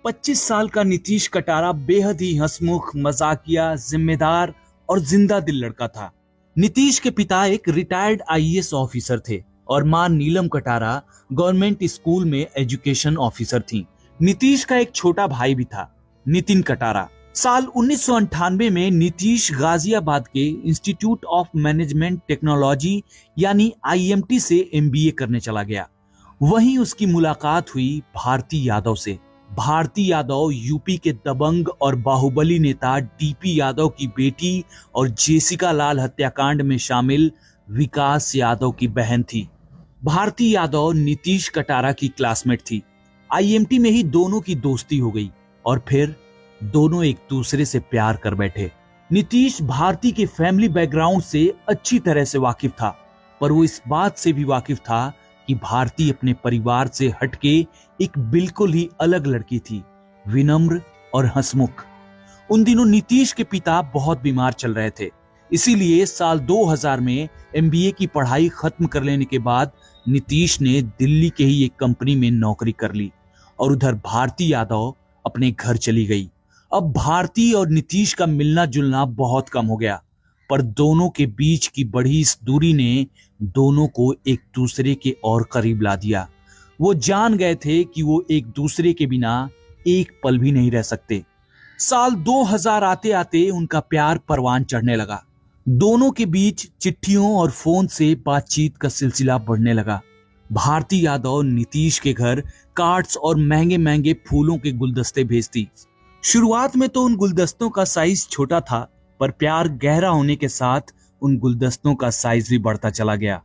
25 साल का नीतीश कटारा बेहद ही हंसमुख, मजाकिया, जिम्मेदार और जिंदा दिल लड़का था। नीतीश के पिता एक रिटायर्ड आईएएस ऑफिसर थे और मां नीलम कटारा गवर्नमेंट स्कूल में एजुकेशन ऑफिसर थी। नीतीश का एक छोटा भाई भी था, नितिन कटारा। साल 1998 में नीतीश गाजियाबाद के इंस्टीट्यूट ऑफ मैनेजमेंट टेक्नोलॉजी यानी आईएमटी से एमबीए करने चला गया। वहीं उसकी मुलाकात हुई भारती यादव से। भारती यादव यूपी के दबंग और बाहुबली नेता डीपी यादव की बेटी और जेसिका लाल हत्याकांड में शामिल विकास यादव की बहन थी। भारती यादव नीतीश कटारा की क्लासमेट थी। आईएमटी में ही दोनों की दोस्ती हो गई और फिर दोनों एक दूसरे से प्यार कर बैठे। नीतीश भारती के फैमिली बैकग्राउंड से अच्छी तरह से वाकिफ था, पर वो इस बात से भी वाकिफ था कि भारती अपने परिवार से हटके एक बिल्कुल ही अलग लड़की थी, विनम्र और हंसमुख। उन दिनों नीतीश के पिता बहुत बीमार चल रहे थे, इसीलिए साल 2000 में एमबीए की पढ़ाई खत्म कर लेने के बाद नीतीश ने दिल्ली के ही एक कंपनी में नौकरी कर ली और उधर भारती यादव अपने घर चली गई। अब भारती और नीतीश का मिलना जुलना बहुत कम हो गया, पर दोनों के बीच की बढ़ी इस दूरी ने दोनों को एक दूसरे के और करीब ला दिया। वो जान गए थे कि वो एक दूसरे के बिना एक पल भी नहीं रह सकते। साल 2000 आते आते उनका प्यार परवान चढ़ने लगा। दोनों के बीच चिट्ठियों और फोन से बातचीत का सिलसिला बढ़ने लगा। भारती यादव नीतीश के घर कार्ड्स और महंगे महंगे फूलों के गुलदस्ते भेजती। शुरुआत में तो उन गुलदस्तों का साइज छोटा था, पर प्यार गहरा होने के साथ उन गुलदस्तों का साइज भी बढ़ता चला गया।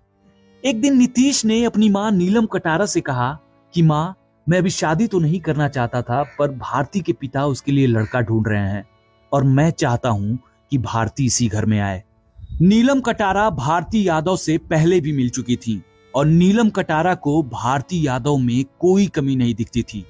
एक दिन नीतीश ने अपनी मां नीलम कटारा से कहा कि मां, मैं अभी शादी तो नहीं करना चाहता था, पर भारती के पिता उसके लिए लड़का ढूंढ रहे हैं और मैं चाहता हूं कि भारती इसी घर में आए। नीलम कटारा भारती यादव से पहले भी मिल चुकी थी और नीलम कटारा को भारती यादव में कोई कमी नहीं दिखती थी।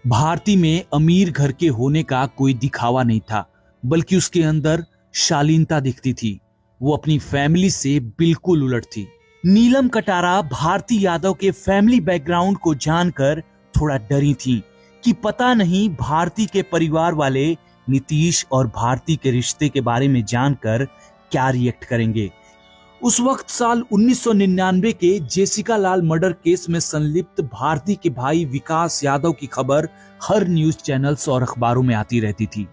भारती में अमीर घर के होने का कोई दिखावा नहीं था, बल्कि उसके अंदर शालीनता दिखती थी। वो अपनी फैमिली से बिल्कुल उलट थी। नीलम कटारा भारती यादव के फैमिली बैकग्राउंड को जानकर थोड़ा डरी थी कि पता नहीं भारती के परिवार वाले नीतीश और भारती के रिश्ते के बारे में जानकर क्या रिएक्ट करेंगे। उस वक्त साल 1999 के जेसिका लाल मर्डर केस में संलिप्त भारती के भाई विकास यादव की खबर हर न्यूज चैनल्स और अखबारों में आती रहती थी।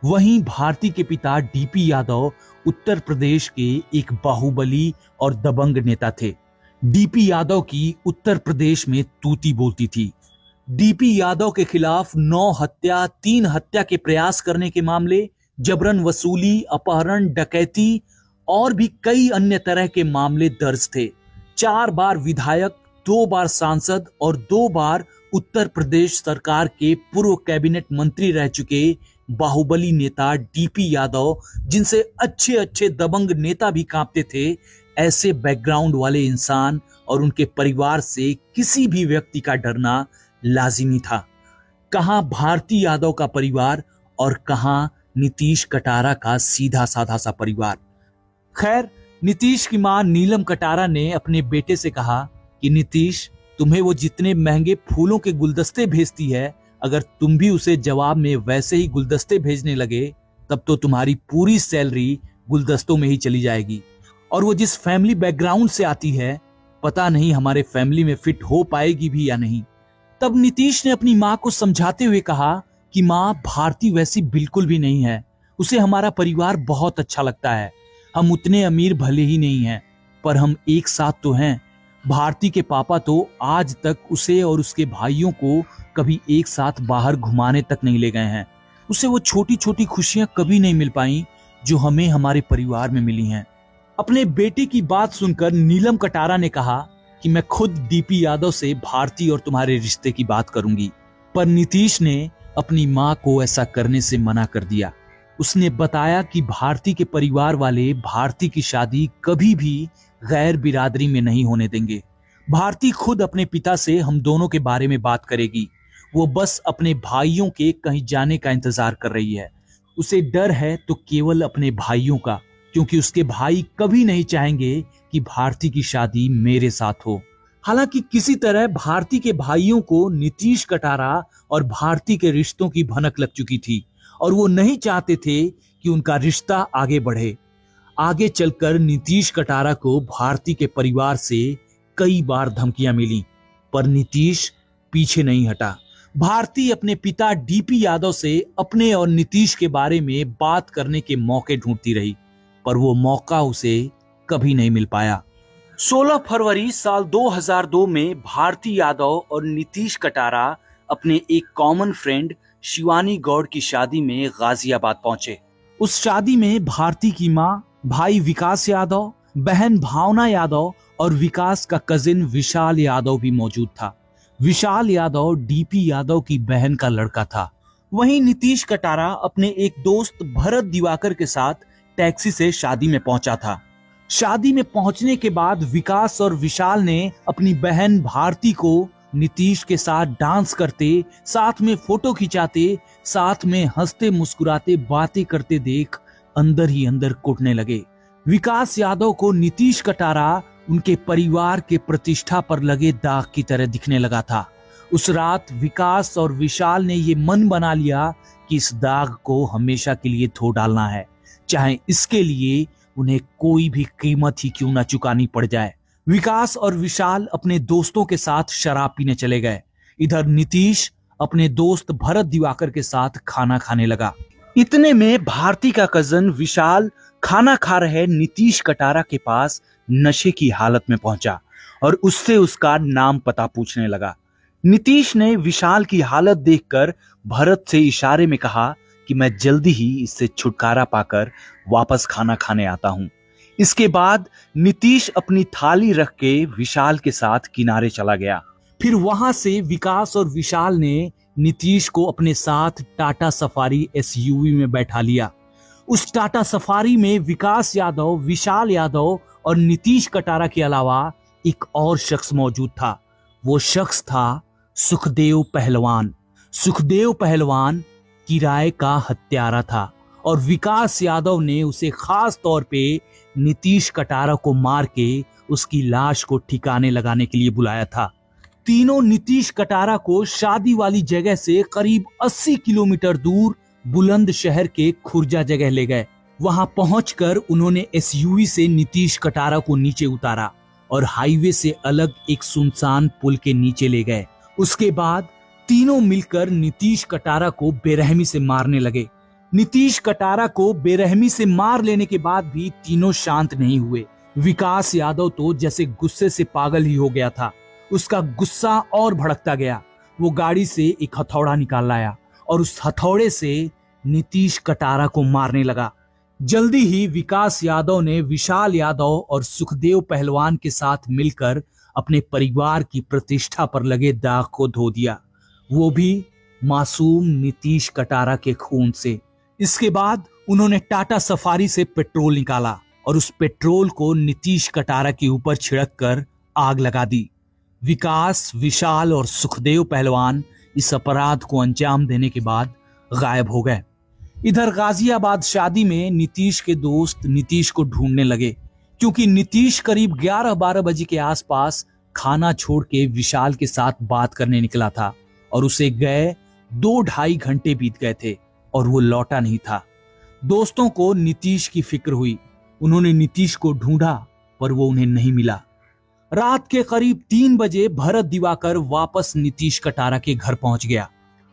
वहीं भारती के पिता डीपी यादव उत्तर प्रदेश के एक बाहुबली और दबंग नेता थे। डीपी यादव की उत्तर प्रदेश में तूती बोलती थी। डीपी यादव के खिलाफ 9 हत्या, 3 हत्या के प्रयास करने के मामले, जबरन वसूली, अपहरण, डकैती और भी कई अन्य तरह के मामले दर्ज थे। 4 बार विधायक, 2 बार सांसद और 2 बार उत्तर प्रदेश सरकार के पूर्व कैबिनेट मंत्री रह चुके बाहुबली नेता डीपी यादव, जिनसे अच्छे अच्छे दबंग नेता भी कांपते थे, ऐसे बैकग्राउंड वाले इंसान और उनके परिवार से किसी भी व्यक्ति का डरना लाजिमी था। कहां भारती यादव का परिवार और कहां नीतीश कटारा का सीधा साधा सा परिवार। खैर, नीतीश की मां नीलम कटारा ने अपने बेटे से कहा कि नीतीश, तुम्हें वो जितने महंगे फूलों के गुलदस्ते भेजती है, अगर तुम भी उसे जवाब में वैसे ही गुलदस्ते भेजने लगे, तब तो तुम्हारी पूरी सैलरी गुलदस्तों में ही चली जाएगी। और वो जिस फैमिली बैकग्राउंड से आती है, पता नहीं हमारे फैमिली में फिट हो पाएगी भी या नहीं। तब नीतीश ने अपनी मां को समझाते हुए कहा कि मां, भारती वैसी बिल्कुल भी नहीं है। उसे हमारा परिवार बहुत अच्छा लगता है। हम उतने अमीर भले ही नहीं हैं, पर हम एक साथ तो हैं। भारती के पापा तो आज तक उसे और उसके भाइयों को कभी एक साथ बाहर घुमाने तक नहीं ले गए हैं। उसे वो छोटी छोटी खुशियां कभी नहीं मिल पाई जो हमें हमारे परिवार में मिली हैं। अपने बेटे की बात सुनकर नीलम कटारा ने कहा कि मैं खुद डीपी यादव से भारती और तुम्हारे रिश्ते की बात करूंगी, पर नीतीश ने अपनी मां को ऐसा करने से मना कर दिया। उसने बताया कि भारती के परिवार वाले भारती की शादी कभी भी गैर बिरादरी में नहीं होने देंगे। भारती खुद अपने पिता से हम दोनों के बारे में बात करेगी। वो बस अपने भाइयों के कहीं जाने का इंतजार कर रही है। उसे डर है तो केवल अपने भाइयों का, क्योंकि उसके भाई कभी नहीं चाहेंगे कि भारती की शादी मेरे साथ हो। हालांकि किसी तरह भारती के भाइयों को नीतीश कटारा और भारती के रिश्तों की भनक लग चुकी थी और वो नहीं चाहते थे कि उनका रिश्ता आगे बढ़े। आगे चलकर नीतीश कटारा को भारती के परिवार से कई बार धमकियां मिली, पर नीतीश पीछे नहीं हटा। भारती अपने पिता डीपी यादव से अपने और नीतीश के बारे में बात करने के मौके ढूंढती रही, पर वो मौका उसे कभी नहीं मिल पाया। 16 फरवरी साल 2002 में भारती यादव और नीतीश कटारा अपने एक कॉमन फ्रेंड शिवानी गौड़ की शादी में गाजियाबाद पहुंचे। उस शादी में भारती की मां, भाई विकास यादव, बहन भावना यादव और विकास का कजिन विशाल यादव भी मौजूद था। विशाल यादव डीपी यादव की बहन का लड़का था। वहीं नीतीश कटारा अपने एक दोस्त भरत दिवाकर के साथ टैक्सी से शादी में पहुंचा था। शादी में पहुंचने के बाद विकास और विशाल ने अपनी बहन भारती को नीतीश के साथ डांस करते, साथ में फोटो खिंचाते, साथ में हंसते मुस्कुराते बातें करते देख अंदर ही अंदर कुटने लगे। विकास यादव को नीतीश कटारा उनके परिवार के प्रतिष्ठा पर लगे दाग की तरह दिखने लगा था। उस रात विकास और विशाल ने ये मन बना लिया कि इस दाग को हमेशा के लिए धो डालना है, चाहे इसके लिए उन्हें कोई भी कीमत ही क्यों ना चुकानी पड़ जाए। विकास और विशाल अपने दोस्तों के साथ शराब पीने चले गए। इधर नीतीश अपने दोस्त भरत दिवाकर के साथ खाना खाने लगा। इतने में भारती का कजन विशाल खाना खा रहे नीतीश कटारा के पास नशे की हालत में पहुंचा और उससे उसका नाम पता पूछने लगा। नीतीश ने विशाल की हालत देखकर भरत से इशारे में कहा कि मैं जल्दी ही इससे छुटकारा पाकर वापस खाना खाने आता हूं। इसके बाद नीतीश अपनी थाली रख के विशाल के साथ किनारे चला गया। फिर वहां से विकास और विशाल ने नीतीश को अपने साथ टाटा सफारी एसयूवी में बैठा लिया। उस टाटा सफारी में विकास यादव, विशाल यादव और नीतीश कटारा के अलावा एक और शख्स मौजूद था। वो शख्स था सुखदेव पहलवान। सुखदेव पहलवान किराए का हत्यारा था और विकास यादव ने उसे खास तौर पे नीतीश कटारा को मार के उसकी लाश को ठिकाने लगाने के लिए बुलाया था। तीनों नीतीश कटारा को शादी वाली जगह से करीब 80 किलोमीटर दूर बुलंदशहर के खुर्जा जगह ले गए। वहां पहुंचकर उन्होंने एसयूवी से नीतीश कटारा को नीचे उतारा और हाईवे से अलग एक सुनसान पुल के नीचे ले गए। उसके बाद तीनों मिलकर नीतीश कटारा को बेरहमी से मारने लगे। नीतीश कटारा को बेरहमी से मार लेने के बाद भी तीनों शांत नहीं हुए। विकास यादव तो जैसे गुस्से से पागल ही हो गया था। उसका गुस्सा और भड़कता गया। वो गाड़ी से एक हथौड़ा निकाल लाया और उस हथौड़े से नीतीश कटारा को मारने लगा। जल्दी ही विकास यादव ने विशाल यादव और सुखदेव पहलवान के साथ मिलकर अपने परिवार की प्रतिष्ठा पर लगे दाग को धो दिया, वो भी मासूम नीतीश कटारा के खून से। इसके बाद उन्होंने टाटा सफारी से पेट्रोल निकाला और उस पेट्रोल को नीतीश कटारा के ऊपर छिड़क कर आग लगा दी। विकास, विशाल और सुखदेव पहलवान इस अपराध को अंजाम देने के बाद गायब हो गए। इधर गाजियाबाद शादी में नीतीश के दोस्त नीतीश को ढूंढने लगे, क्योंकि नीतीश करीब 11-12 बजे के आसपास खाना छोड़ के विशाल के साथ बात करने निकला था और उसे गए 2-2.5 घंटे बीत गए थे और वो लौटा नहीं था। दोस्तों को नीतीश की फिक्र हुई। उन्होंने नीतीश को ढूंढा पर वो उन्हें नहीं मिला। रात के करीब 3 बजे भरत दिवाकर वापस नीतीश कटारा के घर पहुंच गया।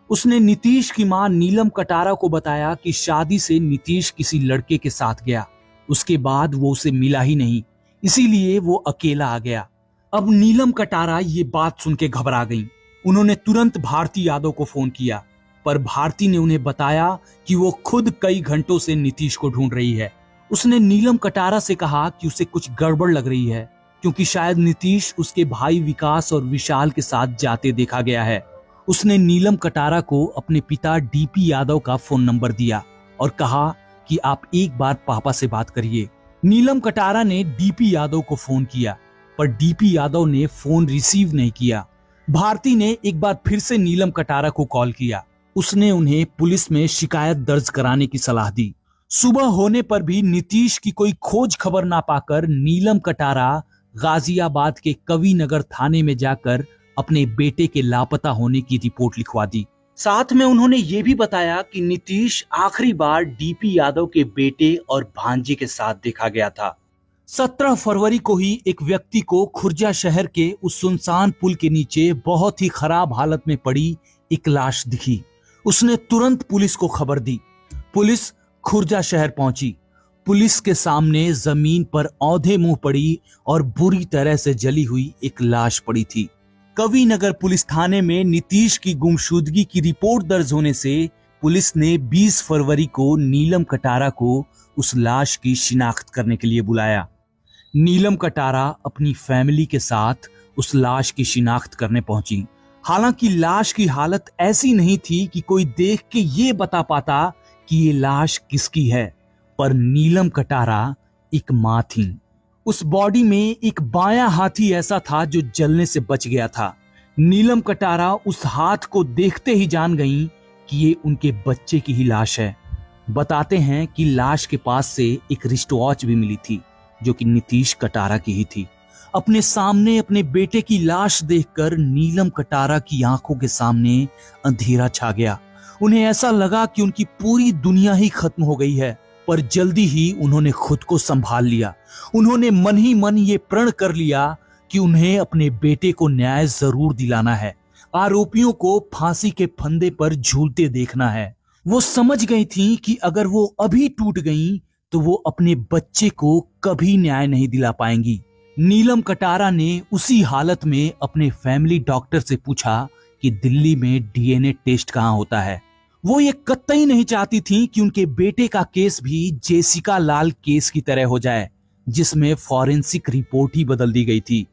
उसने नीतीश की मां नीलम कटारा को बताया कि शादी से नीतीश किसी लड़के के साथ गया। उसके बाद वो उसे मिला ही नहीं, इसीलिए वो अकेला आ गया। अब नीलम कटारा ये बात सुन के घबरा गई। उन्होंने तुरंत भारती यादव को फोन किया, पर भारती ने उन्हें बताया कि वो खुद कई घंटों से नीतीश को ढूंढ रही है। उसने नीलम कटारा से कहा कि उसे कुछ गड़बड़ लग रही है, क्योंकि शायद नीतीश उसके भाई विकास और विशाल के साथ जाते देखा गया है। उसने नीलम कटारा को अपने पिता डीपी यादव का फोन नंबर दिया और कहा कि आप एक बार पापा से बात करिए। नीलम कटारा ने डीपी यादव को फोन किया, पर डीपी यादव ने फोन रिसीव नहीं किया। भारती ने एक बार फिर से नीलम कटारा को कॉल किया। उसने उन्हें पुलिस में शिकायत दर्ज कराने की सलाह दी। सुबह होने पर भी नीतीश की कोई खोज खबर ना पाकर नीलम कटारा गाजियाबाद के कवि नगर थाने में जाकर अपने बेटे के लापता होने की रिपोर्ट लिखवा दी। साथ में उन्होंने ये भी बताया कि नीतीश आखिरी बार डीपी यादव के बेटे और भांजे के साथ देखा गया था। 17 फरवरी को ही एक व्यक्ति को खुर्जा शहर के उस सुनसान पुल के नीचे बहुत ही खराब हालत में पड़ी एक लाश दिखी। उसने तुरंत पुलिस को खबर दी। पुलिस खुर्जा शहर पहुंची। पुलिस के सामने जमीन पर औंधे मुंह पड़ी और बुरी तरह से जली हुई एक लाश पड़ी थी। कवि नगर पुलिस थाने में नीतीश की गुमशुदगी की रिपोर्ट दर्ज होने से पुलिस ने 20 फरवरी को नीलम कटारा को उस लाश की शिनाख्त करने के लिए बुलाया। नीलम कटारा अपनी फैमिली के साथ उस लाश की शिनाख्त करने पहुंची। हालांकि लाश की हालत ऐसी नहीं थी कि कोई देख के ये बता पाता कि ये लाश किसकी है, पर नीलम कटारा एक मां थी। उस बॉडी में एक बायां हाथी ऐसा था जो जलने से बच गया था। नीलम कटारा उस हाथ को देखते ही जान गईं कि ये उनके बच्चे की ही लाश है। बताते हैं कि लाश के पास से एक रिस्ट वॉच भी मिली थी जो कि नीतीश कटारा की ही थी। अपने सामने अपने बेटे की लाश देखकर नीलम कटारा की आंखों के सामने अंधेरा छा गया। उन्हें ऐसा लगा कि उनकी पूरी दुनिया ही खत्म हो गई है, पर जल्दी ही उन्होंने खुद को संभाल लिया। उन्होंने मन ही मन ये प्रण कर लिया कि उन्हें अपने बेटे को न्याय जरूर दिलाना है, आरोपियों को फांसी के फंदे पर झूलते देखना है। वो समझ गई थी कि अगर वो अभी टूट गईं तो वो अपने बच्चे को कभी न्याय नहीं दिला पाएंगी। नीलम कटारा ने उसी हालत में अपने फैमिली डॉक्टर से पूछा कि दिल्ली में डीएनए टेस्ट कहाँ होता है। वो ये कतई नहीं चाहती थी कि उनके बेटे का केस भी जेसिका लाल केस की तरह हो जाए, जिसमें फॉरेंसिक रिपोर्ट ही बदल दी गई थी।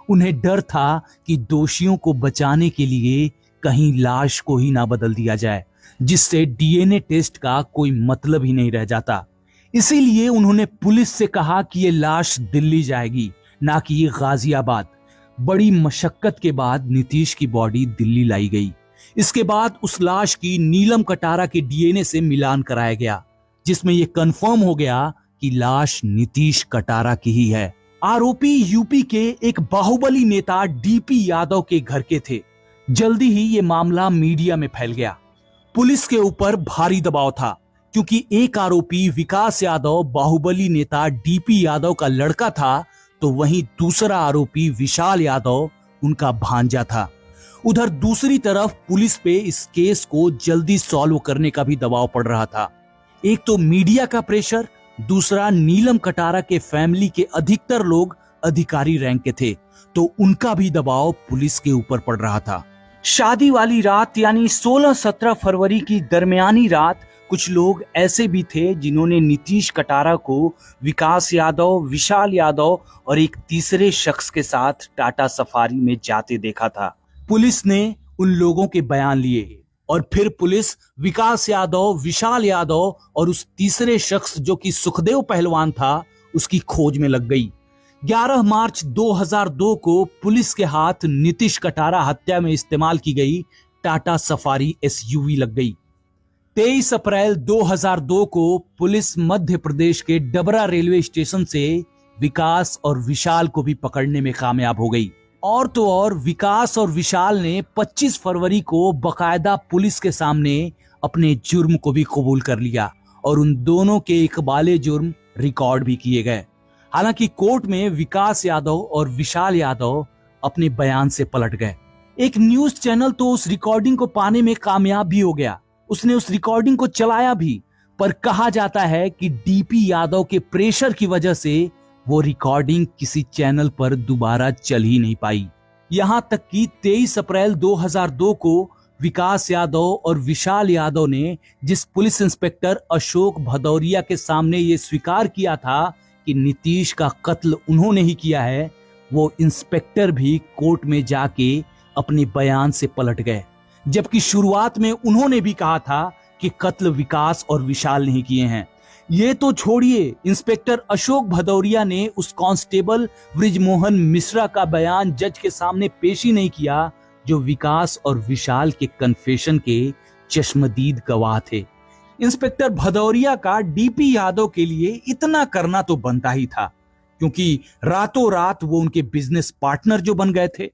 उन्हें डर था कि दोषियों को बचाने के लिए कहीं लाश को ही ना बदल दिया जाए, जिससे डीएनए टेस्ट का कोई मतलब ही नहीं रह जाता। इसीलिए उन्होंने पुलिस से कहा कि ये लाश दिल्ली जाएगी, ना कि ये गाजियाबाद। बड़ी मशक्कत के बाद नीतीश की बॉडी दिल्ली लाई गई। इसके बाद उस लाश की नीलम कटारा के डीएनए से मिलान कराया गया, जिसमें यह कंफर्म हो गया कि लाश नीतीश कटारा की ही है। आरोपी यूपी के एक बाहुबली नेता डीपी यादव के घर के थे। जल्दी ही ये मामला मीडिया में फैल गया। पुलिस के ऊपर भारी दबाव था, क्योंकि एक आरोपी विकास यादव बाहुबली नेता डीपी यादव का लड़का था, तो वहीं दूसरा आरोपी विशाल यादव उनका भांजा था। उधर दूसरी तरफ पुलिस पे इस केस को जल्दी सॉल्व करने का भी दबाव पड़ रहा था। एक तो मीडिया का प्रेशर, दूसरा नीलम कटारा के फैमिली के अधिकतर लोग अधिकारी रैंक के थे, तो उनका भी दबाव पुलिस के ऊपर पड़ रहा था। शादी वाली रात यानी 16-17 फरवरी की दरमियानी रात कुछ लोग ऐसे भी थे जिन्होंने नीतीश कटारा को विकास यादव, विशाल यादव और एक तीसरे शख्स के साथ टाटा सफारी में जाते देखा था। पुलिस ने उन लोगों के बयान लिए और फिर पुलिस विकास यादव, विशाल यादव और उस तीसरे शख्स जो कि सुखदेव पहलवान था, उसकी खोज में लग गई। 11 मार्च 2002 को पुलिस के हाथ नीतीश कटारा हत्या में इस्तेमाल की गई टाटा सफारी एसयूवी लग गई। 23 अप्रैल 2002 को पुलिस मध्य प्रदेश के डबरा रेलवे स्टेशन से विकास और विशाल को भी पकड़ने में कामयाब हो गई। और तो और विकास और विशाल ने 25 फरवरी को बकायदा पुलिस के सामने अपने जुर्म को भी कबूल कर लिया और उन दोनों के इकबाले जुर्म रिकॉर्ड भी किए गए। हालांकि कोर्ट में विकास यादव और विशाल यादव अपने बयान से पलट गए। एक न्यूज चैनल तो उस रिकॉर्डिंग को पाने में कामयाब भी हो गया, उसने उस रिकॉर्डिंग को चलाया भी, पर कहा जाता है कि डीपी यादव के प्रेशर की वजह से वो रिकॉर्डिंग किसी चैनल पर दोबारा चल ही नहीं पाई। यहां तक कि 23 अप्रैल 2002 को विकास यादव और विशाल यादव ने जिस पुलिस इंस्पेक्टर अशोक भदौरिया के सामने ये स्वीकार किया था कि नीतीश का कत्ल उन्होंने ही किया है, वो इंस्पेक्टर भी कोर्ट में जाके अपने बयान से पलट गए, जबकि शुरुआत में उन्होंने भी कहा था कि कत्ल विकास और विशाल नहीं किए हैं। ये तो छोड़िए, इंस्पेक्टर अशोक भदौरिया ने उस कांस्टेबल ब्रिजमोहन मिश्रा का बयान जज के सामने पेश ही नहीं किया, जो विकास और विशाल के कन्फेशन के चश्मदीद गवाह थे। इंस्पेक्टर भदौरिया का डीपी यादव के लिए इतना करना तो बनता ही था, क्योंकि रातों रात वो उनके बिजनेस पार्टनर जो बन गए थे।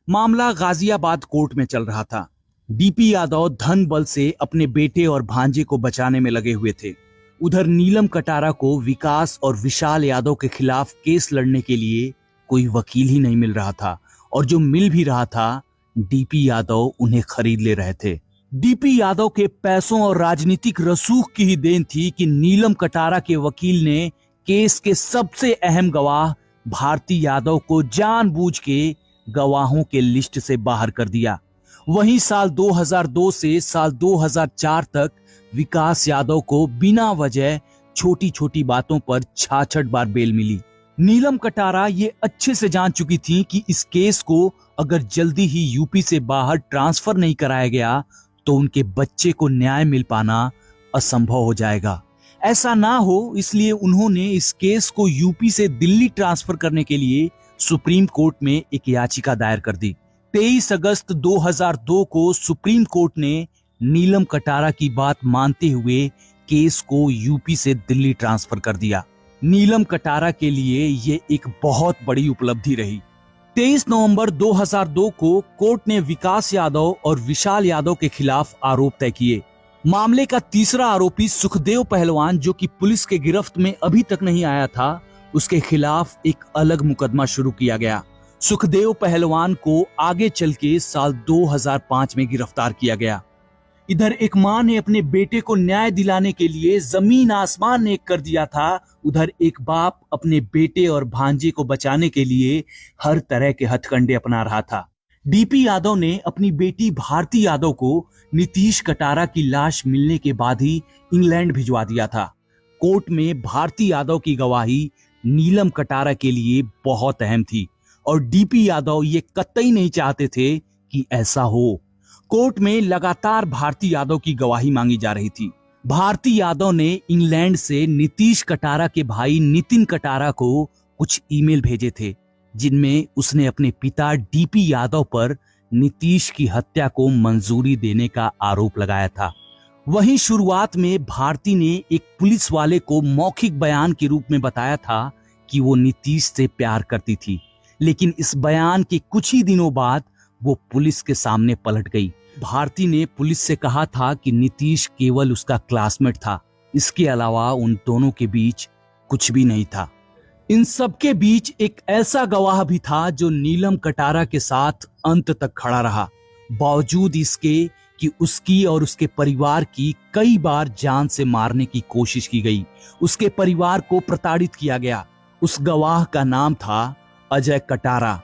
मामला गाजियाबाद कोर्ट में चल रहा था। डीपी यादव धन बल से अपने बेटे और भांजे को बचाने में लगे हुए थे। उधर नीलम कटारा को विकास और विशाल यादव के खिलाफ केस लड़ने के लिए कोई वकील ही नहीं मिल रहा था, और जो मिल भी रहा था डीपी यादव उन्हें खरीद ले रहे थे। डीपी यादव के पैसों और राजनीतिक रसूख की ही देन थी कि नीलम कटारा के वकील ने केस के सबसे अहम गवाह भारती यादव को जानबूझ के गवाहों के लिस्ट से बाहर कर दिया। वहीं साल 2002 से साल 2004 तक विकास यादव को बिना वजह छोटी छोटी बातों पर 66 बार बेल मिली। नीलम कटारा ये अच्छे से जान चुकी थी कि इस केस को अगर जल्दी ही यूपी से बाहर ट्रांसफर नहीं कराया गया तो उनके बच्चे को न्याय मिल पाना असंभव हो जाएगा। ऐसा ना हो इसलिए उन्होंने इस केस को यूपी से दिल्ली ट्रांसफर करने के लिए सुप्रीम कोर्ट में एक याचिका दायर कर दी। 23 अगस्त 2002 को सुप्रीम कोर्ट ने नीलम कटारा की बात मानते हुए केस को यूपी से दिल्ली ट्रांसफर कर दिया। नीलम कटारा के लिए ये एक बहुत बड़ी उपलब्धि रही। 23 नवंबर 2002 को कोर्ट ने विकास यादव और विशाल यादव के खिलाफ आरोप तय किए। मामले का तीसरा आरोपी सुखदेव पहलवान, जो कि पुलिस के गिरफ्त में अभी तक नहीं आया था, उसके खिलाफ एक अलग मुकदमा शुरू किया गया। सुखदेव पहलवान को आगे चल के साल 2005 में गिरफ्तार किया गया। इधर एक मां ने अपने बेटे को न्याय दिलाने के लिए जमीन आसमान एक कर दिया था, उधर एक बाप अपने बेटे और भांजे को बचाने के लिए हर तरह के हथकंडे अपना रहा था। डीपी यादव ने अपनी बेटी भारती यादव को नीतीश कटारा की लाश मिलने के बाद ही इंग्लैंड भिजवा दिया था। कोर्ट में भारती यादव की गवाही नीलम कटारा के लिए बहुत अहम थी और डीपी यादव ये कतई नहीं चाहते थे कि ऐसा हो। कोर्ट में लगातार भारती यादव की गवाही मांगी जा रही थी। भारती यादव ने इंग्लैंड से नीतीश कटारा के भाई नितिन कटारा को कुछ ईमेल भेजे थे, जिनमें उसने अपने पिता डीपी यादव पर नीतीश की हत्या को मंजूरी देने का आरोप लगाया था। वहीं शुरुआत में भारती ने एक पुलिस वाले को मौखिक बयान के रूप में बताया था कि वो नीतीश से प्यार करती थी, लेकिन इस बयान के कुछ ही दिनों बाद वो पुलिस के सामने पलट गई। भारती ने पुलिस से कहा था कि नीतीश केवल उसका क्लासमेट था, इसके अलावा उन दोनों के बीच कुछ भी नहीं था। इन सबके बीच एक ऐसा गवाह भी था जो नीलम कटारा के साथ अंत तक खड़ा रहा, बावजूद इसके कि उसकी और उसके परिवार की कई बार जान से मारने की कोशिश की गई, उसके परिवार को प्रताड़ित किया गया। उस गवाह का नाम था अजय कटारा।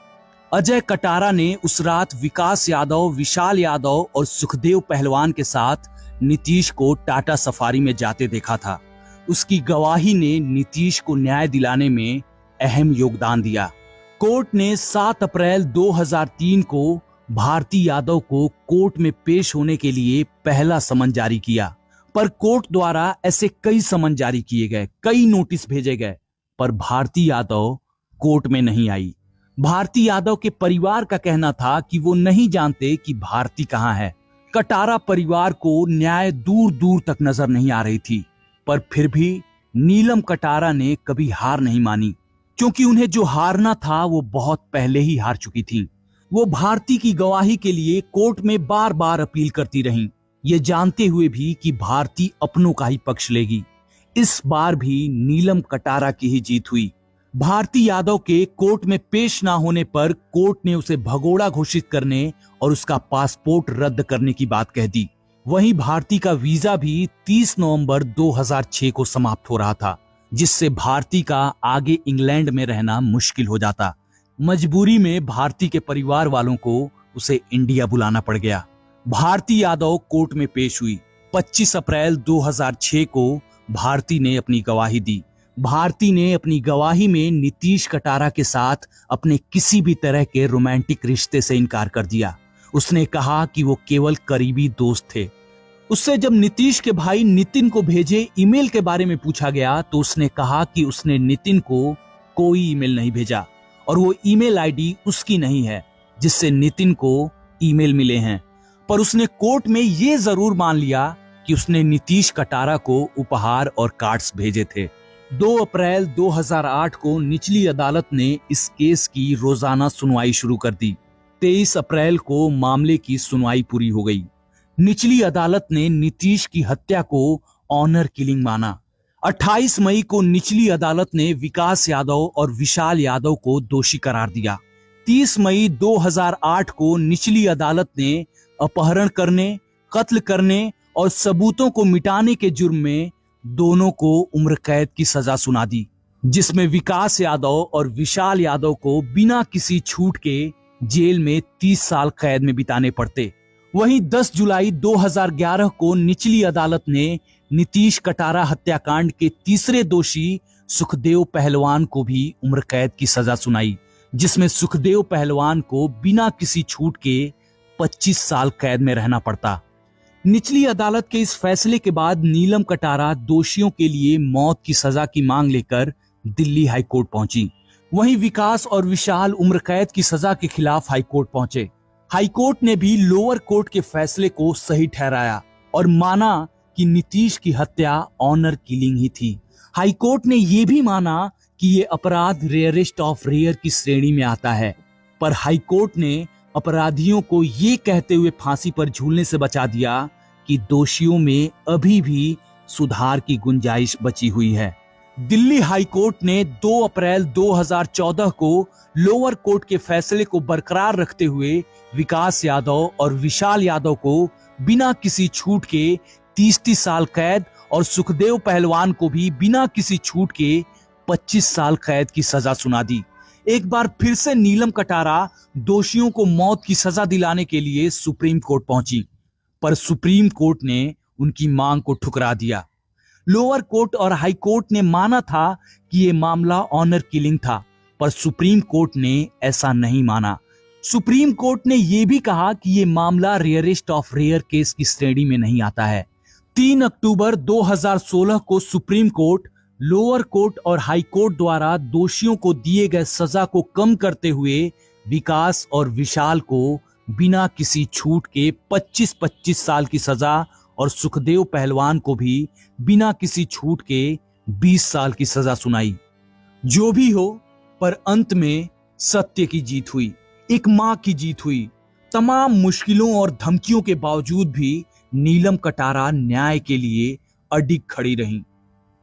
अजय कटारा ने उस रात विकास यादव, विशाल यादव और सुखदेव पहलवान के साथ नीतीश को टाटा सफारी में जाते देखा था। उसकी गवाही ने नीतीश को न्याय दिलाने में अहम योगदान दिया। कोर्ट ने 7 अप्रैल 2003 को भारती यादव को कोर्ट में पेश होने के लिए पहला समन जारी किया, पर कोर्ट द्वारा ऐसे कई समन जारी किए गए, कई नोटिस भेजे गए, पर भारती यादव कोर्ट में नहीं आई। भारती यादव के परिवार का कहना था कि वो नहीं जानते कि भारती कहां है। कटारा परिवार को न्याय दूर दूर तक नजर नहीं आ रही थी, पर फिर भी नीलम कटारा ने कभी हार नहीं मानी, क्योंकि उन्हें जो हारना था वो बहुत पहले ही हार चुकी थी। वो भारती की गवाही के लिए कोर्ट में बार बार अपील करती रहीं, ये जानते हुए भी कि भारती अपनों का ही पक्ष लेगी। इस बार भी नीलम कटारा की ही जीत हुई। भारती यादव के कोर्ट में पेश ना होने पर कोर्ट ने उसे भगोड़ा घोषित करने और उसका पासपोर्ट रद्द करने की बात कह दी। वहीं भारती का वीजा भी 30 नवंबर 2006 को समाप्त हो रहा था, जिससे भारती का आगे इंग्लैंड में रहना मुश्किल हो जाता। मजबूरी में भारती के परिवार वालों को उसे इंडिया बुलाना पड़ गया। भारती यादव कोर्ट में पेश हुई। 25 अप्रैल 2006 को भारती ने अपनी गवाही दी। भारती ने अपनी गवाही में नीतीश कटारा के साथ अपने किसी भी तरह के रोमांटिक रिश्ते से इनकार कर दिया। उसने कहा कि वो केवल करीबी दोस्त थे। उससे जब नीतीश के भाई नितिन को भेजे ईमेल के बारे में पूछा गया तो उसने कहा कि उसने नितिन को कोई ईमेल नहीं भेजा और वो ईमेल आईडी उसकी नहीं है जिससे नितिन को ईमेल मिले हैं। पर उसने कोर्ट में ये जरूर मान लिया कि उसने नीतीश कटारा को उपहार और कार्ड्स भेजे थे। 2 अप्रैल 2008 को निचली अदालत ने इस केस की रोजाना सुनवाई शुरू कर दी। 23 अप्रैल को मामले की सुनवाई पूरी हो गई। निचली अदालत ने नीतीश की हत्या को ऑनर किलिंग माना। 28 मई को निचली अदालत ने विकास यादव और विशाल यादव को दोषी करार दिया। 30 मई 2008 को निचली अदालत ने अपहरण करने, कत्ल करने और सबूतों को मिटाने के जुर्म में दोनों को उम्र कैद की सजा सुना दी, जिसमें विकास यादव और विशाल यादव को बिना किसी छूट के जेल में 30 साल कैद में बिताने पड़ते। वहीं 10 जुलाई 2011 को निचली अदालत ने नीतीश कटारा हत्याकांड के तीसरे दोषी सुखदेव पहलवान को भी उम्र कैद की सजा सुनाई, जिसमें सुखदेव पहलवान को बिना किसी छूट के 25 साल कैद में रहना पड़ता। निचली अदालत के इस फैसले के बाद नीलम कटारा दोषियों के लिए मौत की सजा की मांग लेकर दिल्ली हाईकोर्ट पहुंची। वहीं विकास और विशाल उम्र कैद की सजा के खिलाफ हाईकोर्ट पहुंचे। हाईकोर्ट ने भी लोअर कोर्ट के फैसले को सही ठहराया और माना कि नीतीश की हत्या ऑनर किलिंग ही थी। हाईकोर्ट ने यह भी माना कि यह अपराध रेयरेस्ट ऑफ रेयर की श्रेणी में आता है, पर हाईकोर्ट ने अपराधियों को ये कहते हुए फांसी पर झूलने से बचा दिया कि दोषियों में अभी भी सुधार की गुंजाइश बची हुई है। दिल्ली हाईकोर्ट ने 2 अप्रैल 2014 को लोअर कोर्ट के फैसले को बरकरार रखते हुए विकास यादव और विशाल यादव को बिना किसी छूट के 30 साल कैद और सुखदेव पहलवान को भी बिना किसी छूट के 25 साल कैद की सजा सुना दी। एक बार फिर से नीलम कटारा दोषियों को मौत की सजा दिलाने के लिए सुप्रीम कोर्ट पहुंची, पर सुप्रीम कोर्ट ने उनकी मांग को ठुकरा दिया। लोअर कोर्ट और हाई कोर्ट ने माना था कि यह मामला ऑनर किलिंग था, पर सुप्रीम कोर्ट ने ऐसा नहीं माना। सुप्रीम कोर्ट ने यह भी कहा कि यह मामला रेयरेस्ट ऑफ रेयर केस की श्रेणी में नहीं आता है। 3 अक्टूबर 2016 को सुप्रीम कोर्ट, लोअर कोर्ट और हाई कोर्ट द्वारा दोषियों को दिए गए सजा को कम करते हुए विकास और विशाल को बिना किसी छूट के 25-25 साल की सजा और सुखदेव पहलवान को भी बिना किसी छूट के 20 साल की सजा सुनाई। जो भी हो, पर अंत में सत्य की जीत हुई, एक मां की जीत हुई। तमाम मुश्किलों और धमकियों के बावजूद भी नीलम कटारा न्याय के लिए अडिग खड़ी रहीं।